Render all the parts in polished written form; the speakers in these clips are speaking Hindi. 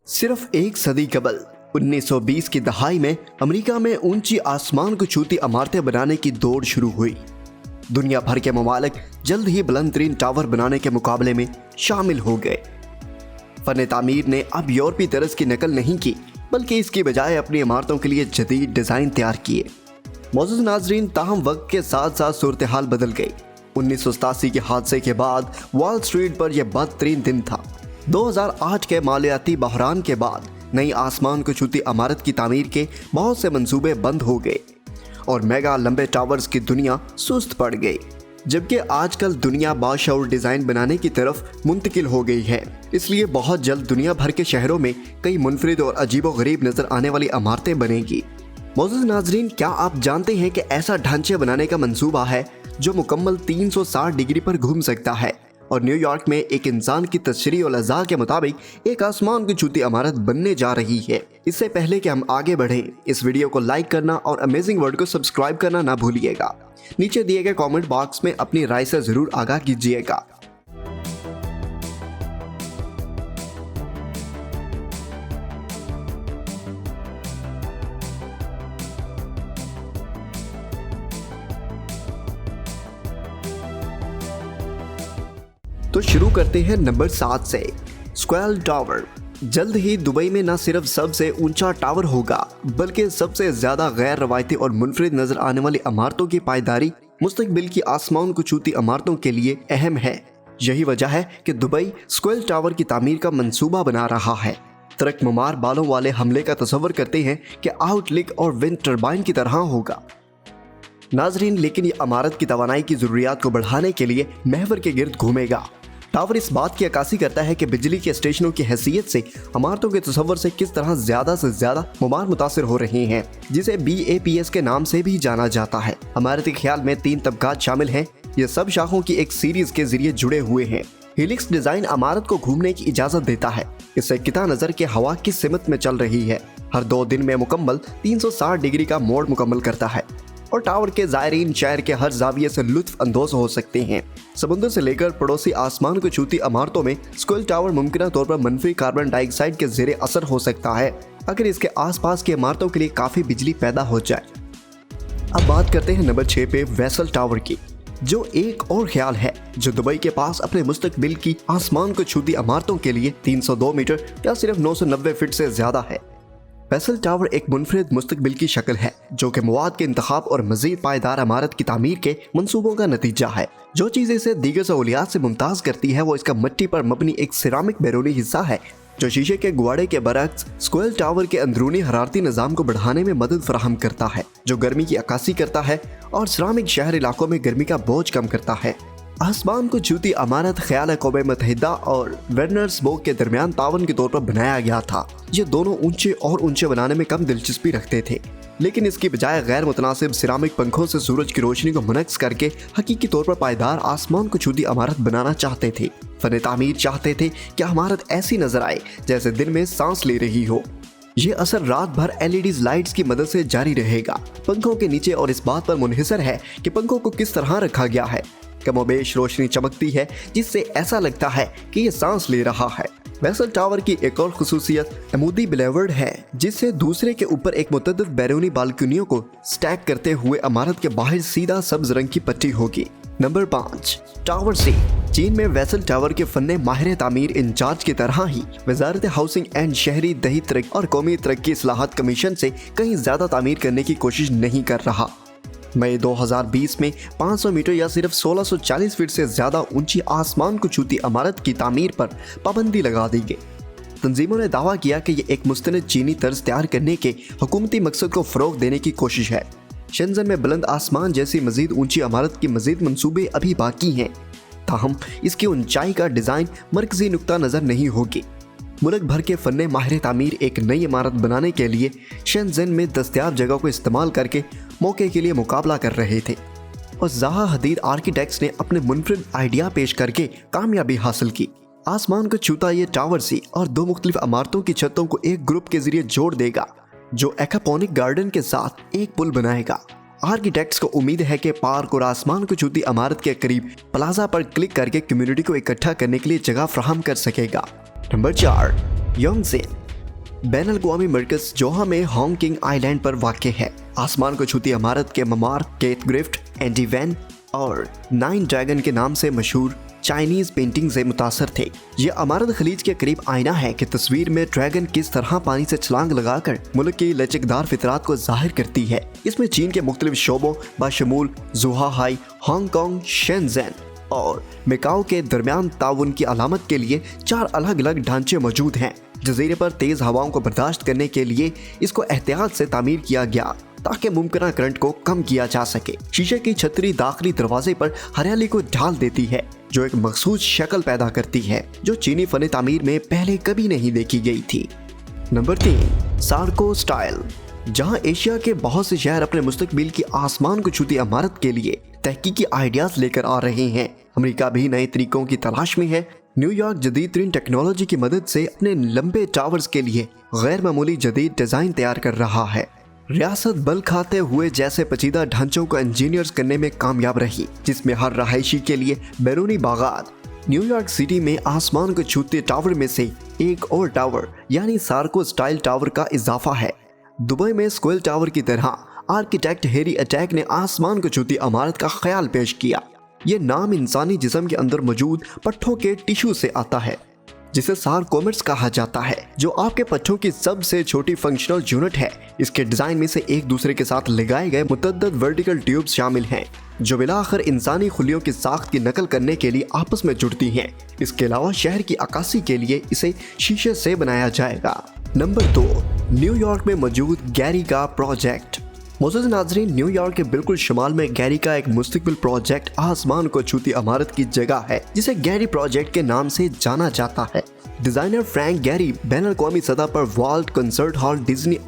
सिर्फ एक सदी कबल 1920 की दहाई में अमेरिका में ऊंची आसमान को छूती इमारतें बनाने की दौड़ शुरू हुई। दुनिया भर के ममालिक जल्द ही बुलंद तरीन टावर बनाने के मुकाबले में शामिल हो गए। फन तामीर ने अब यूरोपीय तर्ज की नकल नहीं की, बल्कि इसकी बजाय अपनी इमारतों के लिए जदीद डिज़ाइन तैयार किए। मौजूद नाजरीन, ताहम वक्त के साथ साथ सूरत हाल बदल गई। 1987 के हादसे के बाद वॉल स्ट्रीट पर यह बदतरीन दिन था। 2008 के मालियाती बहरान के बाद नई आसमान को छूती इमारत की तामीर के बहुत से मंसूबे बंद हो गए और मेगा लंबे टावर्स की दुनिया सुस्त पड़ गई, जबकि आजकल दुनिया बाशऊर डिज़ाइन बनाने की तरफ मुंतकिल हो गई है। इसलिए बहुत जल्द दुनिया भर के शहरों में कई मुनफरिद और अजीबोगरीब नजर आने वाली इमारतें बनेंगी। मौजूद नाजरीन, क्या आप जानते हैं कि ऐसा ढांचे बनाने का मंसूबा है जो मुकम्मल 360 डिग्री पर घूम सकता है और न्यूयॉर्क में एक इंसान की तशरीह और अज़ा के मुताबिक एक आसमान को छूती इमारत बनने जा रही है। इससे पहले कि हम आगे बढ़ें, इस वीडियो को लाइक करना और अमेजिंग वर्ल्ड को सब्सक्राइब करना ना भूलिएगा। नीचे दिए गए कमेंट बॉक्स में अपनी राय से जरूर आगाह कीजिएगा। तो शुरू करते हैं नंबर 7 से। स्क्वेल टावर जल्द ही दुबई में न सिर्फ सबसे ऊंचा टावर होगा, बल्कि सबसे ज्यादा गैर रवायती और मुनफरिद नजर आने वाली इमारतों की पायदारी मुस्तकबिल की आसमान को छूती इमारतों के लिए अहम है। यही वजह है कि दुबई स्क्वेल टावर की तामीर का मंसूबा बना रहा है। तरकममार बालों वाले हमले का तस्वर करते हैं कि आउटलिक और विंड टर्बाइन की तरह होगा। नाजरीन, लेकिन ये इमारत की तवानाई की जरूरियात को बढ़ाने के लिए महवर के गिर्द घूमेगा। टावर इस बात की अक्कासी करता है कि बिजली के स्टेशनों की हैसियत से इमारतों के तस्वर से किस तरह ज्यादा से ज्यादा ममार मुतासिर हो रहे हैं, जिसे BAPS के नाम से भी जाना जाता है। इमारती ख्याल में 3 तबकात शामिल हैं। ये सब शाखों की एक सीरीज के जरिए जुड़े हुए हैं। हेलिक्स डिजाइन इमारत को घूमने की इजाजत देता है। इससे किता नजर के हवा किस सिमत में चल रही है हर 2 दिन में मुकम्मल 360 डिग्री का मोड़ मुकम्मल करता है और टावर के ज़ायरीन शहर के हर जाविये से लुत्फ अंदोज हो सकते हैं। समुद्र से लेकर पड़ोसी आसमान को छूती इमारतों में स्क्वेल टावर मुमकिन तौर पर मनफी कार्बन डाइऑक्साइड के ज़ेरे असर हो सकता है अगर इसके आसपास की इमारतों के लिए काफ़ी बिजली पैदा हो जाए। अब बात करते हैं नंबर 6 पे वेसल टावर की, जो एक और ख्याल है जो दुबई के पास अपने मुस्तकबिल की आसमान को छूती इमारतों के लिए 302 मीटर या सिर्फ 990 फीट से ज्यादा है। वेसल टावर एक मुनफरिद मुस्तकबिल की शक्ल है जो कि मवाद के इंतखाब और मजीद पायदार इमारत की तामीर के मंसूबों का नतीजा है। जो चीज़ इसे दीगर सहूलियात से मुमताज़ करती है वो इसका मिट्टी पर मबनी एक सिरामिक बैरूनी हिस्सा है जो शीशे के गुआड़े के बरक्स स्क्वेल टावर के अंदरूनी हरारती निज़ाम को बढ़ाने में मदद फराहम करता है, जो गर्मी की अक्कासी करता है और सिरामिक शहर इलाकों में गर्मी का बोझ कम करता है। आसमान को छूती इमारत ख्याल कौम मुत्तहिदा और वेनर्सबर्ग के दरमियान तावन के तौर पर बनाया गया था। ये दोनों ऊंचे और ऊंचे बनाने में कम दिलचस्पी रखते थे, लेकिन इसकी बजाय गैर मुतनासिब सिरामिक पंखों से सूरज की रोशनी को मुनक्स करके हकीकी तौर पर पायदार आसमान को छूती इमारत बनाना चाहते थे। फन तामीर चाहते थे कि इमारत ऐसी नजर आए जैसे दिन में सांस ले रही हो। ये असर रात भर LED लाइट्स की मदद से जारी रहेगा पंखों के नीचे, और इस बात पर मुनहिसर है कि पंखों को किस तरह रखा गया है। कमोबेश रोशनी चमकती है जिससे ऐसा लगता है कि ये सांस ले रहा है। वेसल टावर की एक और खुसूसियत अमूदी बिलेवर्ड है, जिससे दूसरे के ऊपर एक मुतअद्दिद बैरूनी बालकनियों को स्टैक करते हुए इमारत के बाहर सीधा सब्ज रंग की पट्टी होगी। Number 5, tower C। चीन में वेसल टावर के फन्ने माहिर तामीर इंचार्ज की तरह ही वजारत हाउसिंग एंड शहरी दही तरक्की और कौमी तरक्की इस्लाहात कमीशन से कहीं ज्यादा तामीर करने की कोशिश नहीं कर रहा। मई 2020 में 500 मीटर या सिर्फ 1640 फीट से ज्यादा ऊंची आसमान को छूती इमारत की तामीर पर पाबंदी लगा दी गई। तंजीमों ने दावा किया कि यह एक मुस्तनद चीनी तर्ज तैयार करने के हुकूमती मकसद को फरोग देने की कोशिश है। शेंजन में बुलंद आसमान जैसी मजीद ऊंची इमारत की मजीद मंसूबे अभी बाकी हैं, ताहम इसकी ऊंचाई का डिज़ाइन मरकजी नुक्ता नज़र नहीं होगी। मुल्क भर के फन्ने माहिर तामीर एक नई इमारत बनाने के लिए शेंजन में दस्तयाब जगह को इस्तेमाल करके मौके के लिए मुकाबला कर रहे थे और ज़ाहा हदीद आर्किटेक्ट्स ने अपने मुनफरिद आइडिया पेश करके कामयाबी हासिल की। आसमान को छूता ये टावर C और 2 मुख्तलिफ इमारतों की छतों को एक ग्रुप के जरिए जोड़ देगा जो एक्वापोनिक गार्डन के साथ एक पुल बनाएगा। आर्किटेक्ट्स को उम्मीद है कि पार्क और आसमान को छूती इमारत के करीब प्लाजा पर क्लिक करके कम्युनिटी को इकट्ठा करने के लिए जगह फ्राहम कर सकेगा। नंबर 4, योंगजेन। बैनुल-अक़वामी मरकज़ जोहा में हॉन्किंग आइलैंड पर वाक़ है। आसमान को छूती इमारत के ममार केथ ग्रिफ्ट, एंडी वैन और 9 ड्रैगन के नाम से मशहूर चाइनीज पेंटिंग से मुतासर थे। ये इमारत खलीज के करीब आईना है कि तस्वीर में ड्रैगन किस तरह पानी से छलांग लगाकर मुल्क की लचकदार फितरात को जाहिर करती है। इसमें चीन के मुख्तलिफ शोबों बाशमूल ज़ुहाई, हांगकांग, शेनज़ेन और मेकाओ के दरमियान ताउन की अलामत के लिए 4 अलग अलग ढांचे मौजूद हैं। जजीरे पर तेज हवाओं को बर्दाश्त करने के लिए इसको एहतियात से तामीर किया गया ताकि मुमकिन करंट को कम किया जा सके। शीशे की छतरी दाखिली दरवाजे पर हरियाली को ढाल देती है जो एक मखसूस शक्ल पैदा करती है जो चीनी फन तामीर में पहले कभी नहीं देखी गई थी। Number 3, Sarco style. जहां एशिया के बहुत से शहर अपने मुस्तकबिल की आसमान को छूती इमारत के लिए तहकीकी आइडियाज लेकर आ रहे हैं, अमेरिका भी नए तरीकों की तलाश में है। न्यूयॉर्क जदीद तरीन टेक्नोलॉजी की मदद से अपने लंबे टावर्स के लिए गैर मामूली जदीद डिजाइन तैयार कर रहा है। रियासत बल खाते हुए जैसे पेचीदा ढांचों को इंजीनियर्स करने में कामयाब रही, जिसमें हर रहायशी के लिए बैरूनी बागात। न्यूयॉर्क सिटी में आसमान को छूते टावर में से एक और टावर यानी सार्को स्टाइल टावर का इजाफा है। दुबई में स्क्वेल टावर की तरह आर्किटेक्ट हैरी अटैक ने आसमान को छूती इमारत का ख्याल पेश किया। ये नाम इंसानी जिस्म के अंदर मौजूद पट्ठों के टिश्यू से आता है जिसे सारकोमेट्स कहा जाता है, जो आपके पट्ठों की सबसे छोटी फंक्शनल यूनिट है। इसके डिजाइन में से एक दूसरे के साथ लगाए गए मुतअद्दिद वर्टिकल ट्यूब्स शामिल हैं जो बिलाखिर इंसानी खुलियों की साख्त की नकल करने के लिए आपस में जुड़ती हैं। इसके अलावा शहर की अक्कासी के लिए इसे शीशे से बनाया जाएगा। नंबर 2, न्यूयॉर्क में मौजूद गैरी का प्रोजेक्ट। मोअज़्ज़िज़ नाज़रीन, न्यूयॉर्क के बिल्कुल शुमाल में गैरी का एक मुस्तक़बिल प्रोजेक्ट आसमान को छूती इमारत की जगह है जिसे गैरी प्रोजेक्ट के नाम से जाना जाता है। डिजाइनर फ्रैंक गैरी बैनुल-अक़वामी सतह पर वाल्ट कंसर्ट हॉल, डिज्नी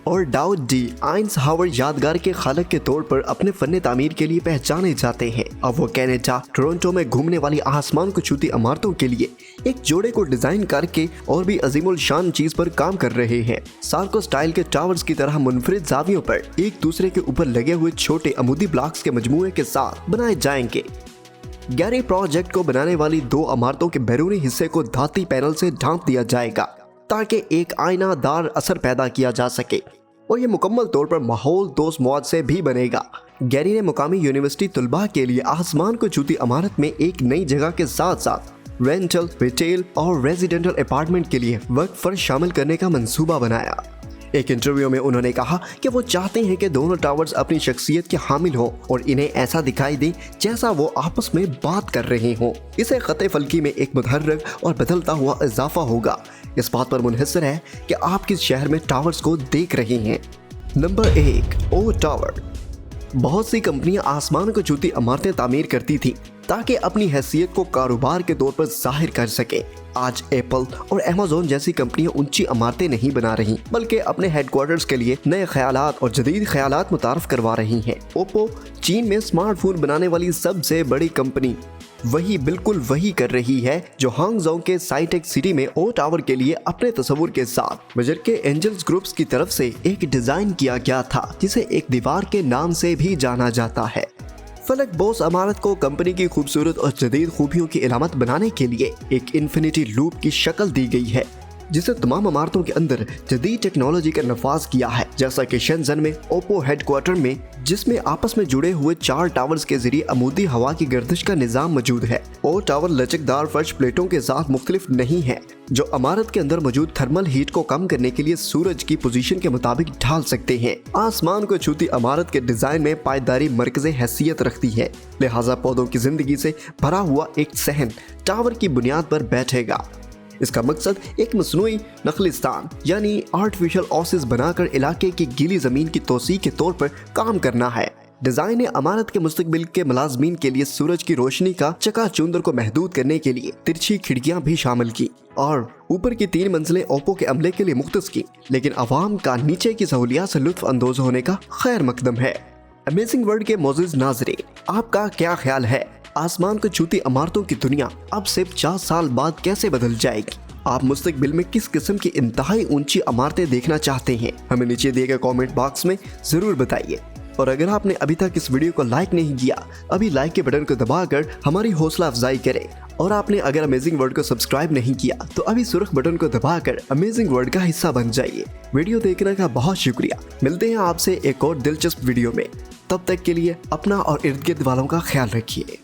और डाउड डी आइंसहावर यादगार के खालक के तौर पर अपने फन तामीर के लिए पहचाने जाते हैं। अब वो कनाडा टोरंटो में घूमने वाली आसमान को छूती इमारतों के लिए एक जोड़े को डिजाइन करके और भी अजीमुल शान चीज पर काम कर रहे हैं। सार्को स्टाइल के टावर्स की तरह मुनफरिद जावियों पर एक दूसरे के ऊपर लगे हुए छोटे अमूदी ब्लॉक्स के मजमूए के साथ बनाए जाएंगे। गैरी प्रोजेक्ट को बनाने वाली 2 इमारतों के बैरूनी हिस्से को धाती पैनल से ढांप दिया जाएगा ताकि एक आईनादार असर पैदा किया जा सके और ये मुकम्मल तौर पर माहौल दोस्त मौद से भी बनेगा। गैरी ने मुकामी यूनिवर्सिटी तलबा के लिए आसमान को छूती इमारत में एक नई जगह के साथ साथ रेंटल, रिटेल और रेजिडेंटल अपार्टमेंट के लिए वर्क फर्श शामिल करने का मंसूबा बनाया। एक इंटरव्यू में उन्होंने कहा कि वो चाहते हैं कि दोनों टावर्स अपनी शख्सियत के हामिल हों और इन्हें ऐसा दिखाई दे जैसा वो आपस में बात कर रहे हों। इसे खते फल्की में एक मुतहर्रिक और बदलता हुआ इजाफा होगा। इस बात पर मुनहसर है कि आप किस शहर में टावर्स को देख रहे हैं। नंबर 1, ओ टावर। बहुत सी कंपनियां आसमान को छूती इमारतें तामीर करती थी ताकि अपनी हैसियत को कारोबार के तौर पर जाहिर कर सके। आज एप्पल और अमेज़न जैसी कंपनियां ऊंची इमारतें नहीं बना रही बल्कि अपने हेडक्वार्टर्स के लिए नए ख्यालात और जदीद ख्यालात मुतारफ करवा रही हैं। ओप्पो चीन में स्मार्टफोन बनाने वाली सबसे बड़ी कंपनी बिल्कुल वही कर रही है जो हांगजोंग के साइटेक सिटी में ओ टावर के लिए अपने तस्वुर के साथ बजर के एंजल्स ग्रुप्स की तरफ से एक डिजाइन किया गया था जिसे एक दीवार के नाम से भी जाना जाता है। फलक बोस इमारत को कंपनी की खूबसूरत और जदीद खूबियों की इलामत बनाने के लिए एक इन्फिनिटी लूप की शक्ल दी गई है जिसे तमाम इमारतों के अंदर जदीद टेक्नोलॉजी का नफाज किया है, जैसा कि शेनज़न में ओप्पो हेडक्वार्टर में जिसमें आपस में जुड़े हुए 4 टावर्स के जरिए अमूदी हवा की गर्दिश का निजाम मौजूद है। ओ टावर लचकदार फर्श प्लेटों के साथ मुख्तलिफ नहीं है जो इमारत के अंदर मौजूद थर्मल हीट को कम करने के लिए सूरज की पोजीशन के मुताबिक ढाल सकते हैं। आसमान को छूती इमारत के डिजाइन में पायदारी मरकज़े हैसियत रखती है, लिहाजा पौधों की जिंदगी से भरा हुआ एक सहन टावर की बुनियाद पर बैठेगा। इसका मकसद एक मसनूई नखलिस्तान यानी आर्टिफिशियल ऑसिस बनाकर इलाके की गीली जमीन की तोसी के तौर पर काम करना है। डिजाइन ने इमारत के मुस्तकबिल के मुलाजमीन के लिए सूरज की रोशनी का चकाचौंध को महदूद करने के लिए तिरछी खिड़कियां भी शामिल की और ऊपर की 3 मंजिलें ओप्पो के अमले के लिए मुख्तस की, लेकिन अवाम का नीचे की सहूलियात से लुत्फ अंदोज होने का खैर मकदम है। अमेजिंग वर्ल्ड के मोअज़्ज़िज़ नाज़रीन, आपका क्या ख्याल है आसमान को छूती इमारतों की दुनिया अब से 50 साल बाद कैसे बदल जाएगी? आप मुस्तकबिल में किस किस्म की इंतहाई ऊंची इमारतें देखना चाहते हैं? हमें नीचे दिए गए कमेंट बॉक्स में जरूर बताइए। और अगर आपने अभी तक इस वीडियो को लाइक नहीं किया, अभी लाइक के बटन को दबाकर हमारी हौसला अफजाई करें। और आपने अगर अमेजिंग वर्ल्ड को सब्सक्राइब नहीं किया तो अभी सुर्ख बटन को दबाकर अमेजिंग वर्ल्ड का हिस्सा बन जाइए। वीडियो देखने का बहुत शुक्रिया। मिलते हैं आपसे एक और दिलचस्प वीडियो में। तब तक के लिए अपना और इर्द गिर्द वालों का ख्याल रखिए।